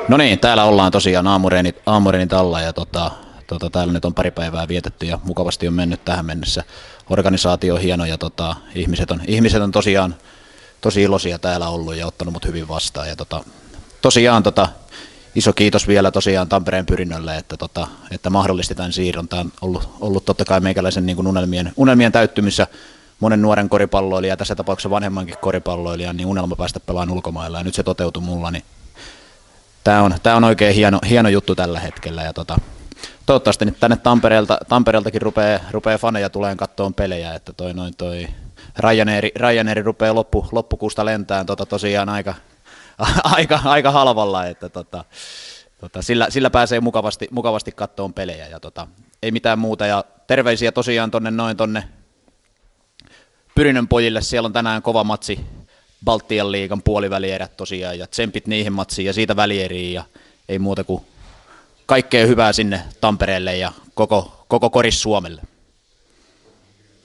No niin, täällä ollaan tosiaan aamureenit alla ja täällä nyt on pari päivää vietetty ja mukavasti on mennyt tähän mennessä. Organisaatio on hieno ja ihmiset on tosiaan tosi iloisia täällä ollut ja ottanut mut hyvin vastaan. Ja tosiaan iso kiitos vielä tosiaan Tampereen Pyrinnölle, että mahdollisti tämän siirron. Tämä on ollut totta kai meikäläisen niin kuin unelmien täyttymissä monen nuoren koripalloilijan ja tässä tapauksessa vanhemmankin koripalloilijan niin unelma päästä pelaamaan ulkomailla ja nyt se toteutui mulla. Niin Tämä on oikein hieno juttu tällä hetkellä ja toivottavasti nyt tänne Tampereeltakin rupeaa faneja tulee kattoon pelejä, että toi Ryanair rupeaa loppukuusta lentään tosiaan aika halvalla, että sillä pääsee mukavasti kattoon pelejä ja ei mitään muuta ja terveisiä tosiaan tonne Pyrinnön pojille, siellä on tänään kova matsi. Baltian liigan puolivälierät tosiaan ja tsempit niihin matsiin ja siitä välieriin ja ei muuta kuin kaikkea hyvää sinne Tampereelle ja koko koris Suomelle.